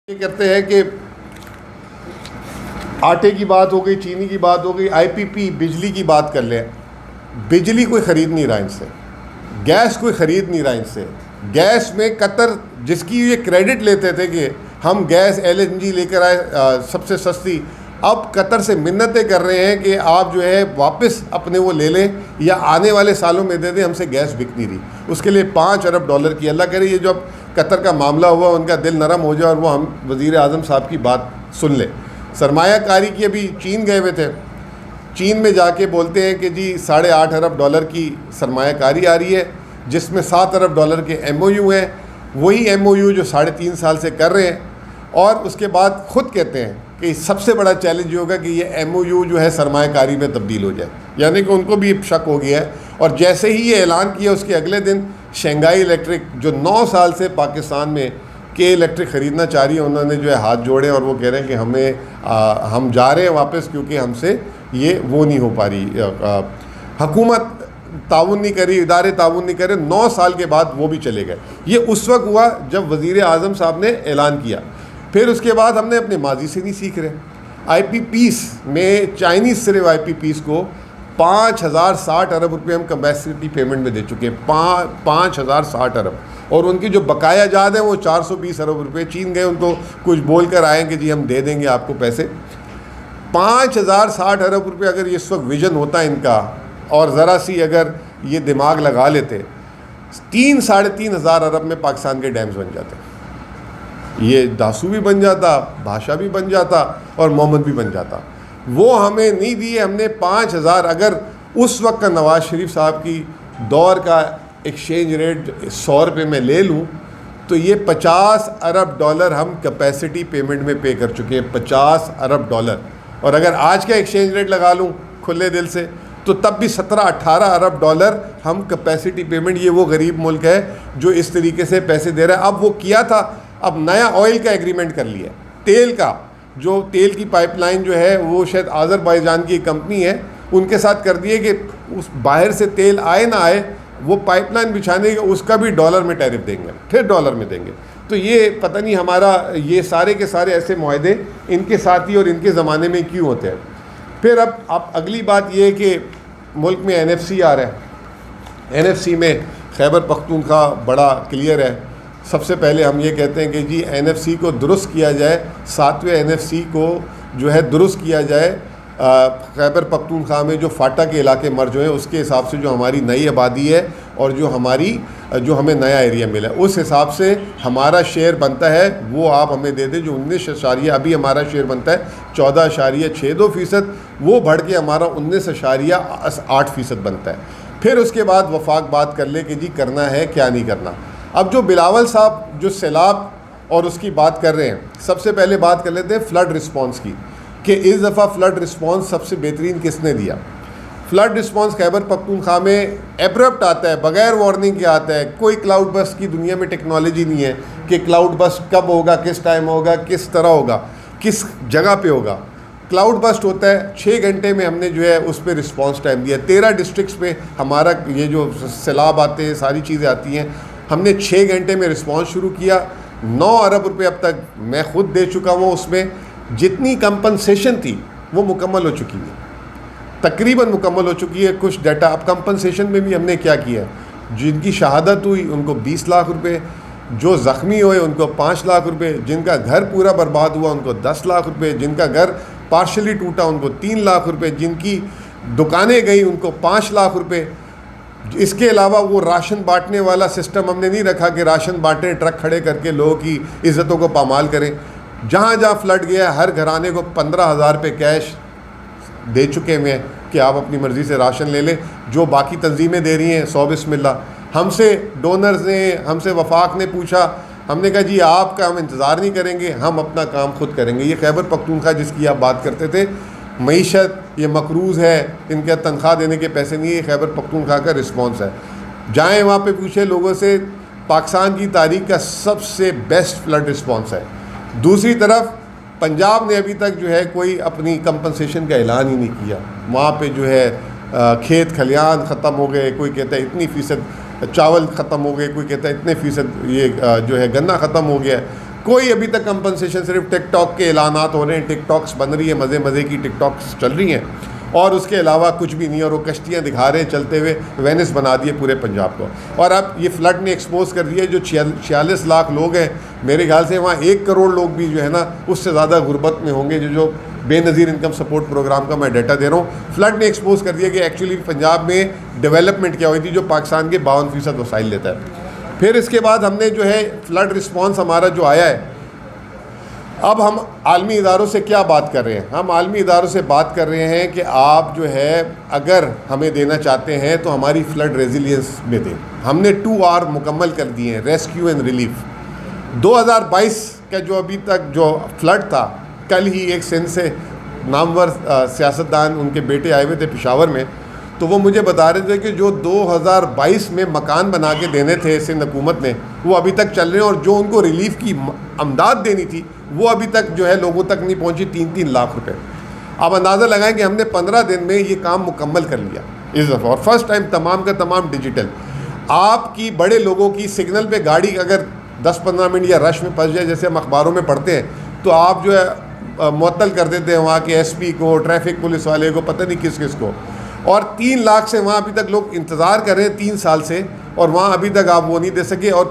ये करते हैं कि आटे की बात हो गई, चीनी की बात हो गई, आईपीपी बिजली की बात कर लें। बिजली कोई ख़रीद नहीं रहा इनसे, गैस कोई ख़रीद नहीं रहा इनसे। गैस में कतर जिसकी ये क्रेडिट लेते थे कि हम गैस एलएनजी लेकर आए सबसे सस्ती, अब कतर से मिन्नतें कर रहे हैं कि आप जो है वापस अपने वो ले लें या आने वाले सालों में दे दें, हमसे गैस बिक नहीं रही। उसके लिए $5 अरब की, अल्लाह करे ये जो अब कतर का मामला हुआ उनका दिल नरम हो जाए और वो हम वज़ीर आज़म साहब की बात सुन ले। सरमायाकारी की अभी चीन गए हुए थे, चीन में जाके बोलते हैं कि जी $8.5 अरब की सरमायाकारी आ रही है, जिसमें $7 अरब के MOU हैं, वही MOU जो 3.5 साल से कर रहे हैं। और उसके बाद ख़ुद कहते हैं कि सबसे बड़ा चैलेंज ये होगा कि ये MOU जो है सरमायाकारी में तब्दील हो जाए, यानी कि उनको भी शक हो गया है। और जैसे ही ये ऐलान किया उसके अगले दिन शंघाई इलेक्ट्रिक जो 9 साल से पाकिस्तान में के इलेक्ट्रिक ख़रीदना चाह रही है, उन्होंने जो है हाथ जोड़े और वो कह रहे हैं कि हम जा रहे हैं वापस, क्योंकि हमसे ये वो नहीं हो पा रही। हुकूमत ताउन नहीं करी, इदारे ताउन नहीं करे। 9 साल के बाद वो भी चले गए। ये उस वक्त हुआ जब वज़ीर आज़म साहब ने ऐलान किया। फिर उसके बाद हमने अपने माजी से नहीं सीख रहे। IPPs में चाइनीज़ सिर्फ IPPs को 5,060 अरब रुपये हम कैपेसिटी पेमेंट में दे चुके हैं। 5,060 अरब, और उनकी जो बकाया जाद है वो 420 अरब रुपये। चीन गए, उनको कुछ बोल कर आए कि जी हम दे देंगे आपको पैसे। 5,060 अरब रुपये अगर इस वक्त विजन होता है इनका, और ज़रा सी अगर ये दिमाग लगा लेते, 3-3.5 हज़ार अरब में पाकिस्तान के डैम्स बन जाते। ये दासू भी बन जाता, भाषा भी बन जाता और मोहम्मद भी बन जाता। वो हमें नहीं दिए। हमने 5,000, अगर उस वक्त का नवाज़ शरीफ साहब की दौर का एक्सचेंज रेट 100 रुपये में ले लूँ तो ये $50 अरब हम कैपेसिटी पेमेंट में पे कर चुके हैं। $50 अरब। और अगर आज का एक्सचेंज रेट लगा लूँ खुले दिल से तो तब भी 17-18 अरब हम कैपेसिटी पेमेंट। ये वो गरीब मुल्क है जो इस तरीके से पैसे दे रहा है। अब वो किया था, अब नया ऑयल का एग्रीमेंट कर लिया, तेल का, जो तेल की पाइपलाइन जो है वो शायद आज़रबाईजान की कंपनी है, उनके साथ कर दिए कि उस बाहर से तेल आए ना आए, वो पाइपलाइन बिछाने के उसका भी डॉलर में टैरिफ देंगे, फिर डॉलर में देंगे। तो ये पता नहीं हमारा ये सारे के सारे ऐसे मुआहदे इनके साथ ही और इनके ज़माने में क्यों होते हैं। फिर अब अगली बात ये है कि मुल्क में NFC आ रहा है। NFC में खैबर पख्तूनख्वा बड़ा क्लियर है। सबसे पहले हम ये कहते हैं कि जी NFC को दुरुस्त किया जाए, 7वें NFC को जो है दुरुस्त किया जाए। खैबर पख्तूनख्वा में जो फाटा के इलाके मर्ज हुए हैं उसके हिसाब से जो हमारी नई आबादी है और जो हमें नया एरिया मिला है उस हिसाब से हमारा शेयर बनता है वो आप हमें दे दें। जो 19 अभी हमारा शेयर बनता है 14.62%, वो बढ़ के हमारा 19.8% बनता है। फिर उसके बाद वफाक बात कर ले कि जी करना है क्या नहीं करना। अब जो बिलावल साहब जो सैलाब और उसकी बात कर रहे हैं, सबसे पहले बात कर लेते हैं फ्लड रिस्पॉन्स की, कि इस दफ़ा फ्लड रिस्पॉन्स सबसे बेहतरीन किसने दिया। फ्लड रिस्पॉन्स खैबर पख्तूनख्वा में एब्रप्ट आता है, बग़ैर वार्निंग के आता है। कोई क्लाउड बस्ट की दुनिया में टेक्नोलॉजी नहीं है कि क्लाउड बस्ट कब होगा, किस टाइम होगा, किस तरह होगा, किस जगह पे होगा। क्लाउड बस्ट होता है, 6 घंटे में हमने जो है उस पर रिस्पॉन्स टाइम दिया। 13 डिस्ट्रिक्ट्स पे हमारा ये जो सैलाब आते हैं, सारी चीज़ें आती हैं, हमने 6 घंटे में रिस्पॉन्स शुरू किया। 9 अरब रुपये अब तक मैं ख़ुद दे चुका हूँ। उसमें जितनी कंपनसेशन थी वो मुकम्मल हो चुकी है, तकरीबन मुकम्मल हो चुकी है। कुछ डाटा अब कंपनसेशन में भी हमने क्या किया, जिनकी शहादत हुई उनको 20 लाख रुपए, जो ज़ख्मी हुए उनको 5 लाख रुपए, जिनका घर पूरा बर्बाद हुआ उनको 10 लाख रुपए, जिनका घर पार्शली टूटा उनको 3 लाख रुपए, जिनकी दुकानें गई उनको 5 लाख रुपए। इसके अलावा वो राशन बांटने वाला सिस्टम हमने नहीं रखा कि राशन बांटें, ट्रक खड़े करके लोगों की इज़्ज़तों को पामाल करें। जहाँ जहाँ फ्लड गया हर घराने को 15,000 रुपये कैश दे चुके हुए हैं कि आप अपनी मर्ज़ी से राशन ले लें। जो बाकी तंजीमें दे रही हैं 100 बिस्मिल्लाह। हमसे डोनर्स ने, हमसे वफाक ने पूछा, हमने कहा जी आपका हम इंतज़ार नहीं करेंगे, हम अपना काम खुद करेंगे। ये खैबर पख्तूनख्वा जिसकी आप बात करते थे, मईशत ये मकरूज़ है, इनके तनख्वाह देने के पैसे नहीं है, खैबर पख्तूनख्वा का रिस्पॉन्स है। जाएँ वहाँ पे पूछे लोगों से, पाकिस्तान की तारीख का सबसे बेस्ट फ्लड रिस्पॉन्स है। दूसरी तरफ पंजाब ने अभी तक जो है कोई अपनी कंपनसेशन का ऐलान ही नहीं किया। वहाँ पे जो है खेत खलियान ख़त्म हो गए, कोई कहता है इतनी फ़ीसद चावल ख़त्म हो गए, कोई कहता है इतने फ़ीसद ये जो है गन्ना ख़त्म हो गया। कोई अभी तक कंपनसेशन, सिर्फ टिकटॉक के ऐलानात हो रहे हैं, टिकटॉक्स बन रही है, मज़े मज़े की टिकटॉक्स चल रही हैं, और उसके अलावा कुछ भी नहीं। और वो कश्तियाँ दिखा रहे हैं चलते हुए, वेनिस बना दिए पूरे पंजाब को। और अब ये फ्लड ने एक्सपोज कर दिया, जो 46 लाख लोग हैं, मेरे ख्याल से वहाँ 1 करोड़ लोग भी जो है ना उससे ज़्यादा गुर्बत में होंगे, जो बेनज़ीर इनकम सपोर्ट प्रोग्राम का मैं डाटा दे रहा हूँ। फ्लड ने एक्सपोज कर दिया कि एक्चुअली पंजाब में डेवलपमेंट क्या हुई थी, जो पाकिस्तान के 52% वसाइल लेता है। फिर इसके बाद हमने जो है फ्लड रिस्पॉन्स हमारा जो आया है, अब हम आलमी इदारों से क्या बात कर रहे हैं? हम आलमी इदारों से बात कर रहे हैं कि आप जो है अगर हमें देना चाहते हैं तो हमारी फ़्लड रेजिलियंस में दें। हमने 2R मुकम्मल कर दिए हैं, रेस्क्यू एंड रिलीफ। 2022 का जो अभी तक जो फ्लड था, कल ही एक सिंध से नामवर सियासतदान, उनके बेटे आए हुए थे पेशावर में, तो वो मुझे बता रहे थे कि जो 2022 में मकान बना के देने थे सिंध हुकूमत ने, वो अभी तक चल रहे हैं, और जो उनको रिलीफ की अमदाद देनी थी वो अभी तक जो है लोगों तक नहीं पहुंची, 3-3 लाख रुपए। अब अंदाज़ा लगाएं कि हमने 15 दिन में ये काम मुकम्मल कर लिया इस दफ़ा, और फर्स्ट टाइम तमाम का तमाम डिजिटल। आपकी बड़े लोगों की सिग्नल पे गाड़ी अगर 10-15 मिनट या रश में फंस जाए, जैसे हम अखबारों में पढ़ते हैं, तो आप जो है मुअत्तल कर देते हैं वहाँ के SP को, ट्रैफिक पुलिस वाले को, पता नहीं किस किस को। और 3 लाख से वहाँ अभी तक लोग इंतज़ार कर रहे हैं 3 साल से, और वहाँ अभी तक आप वो नहीं दे सके। और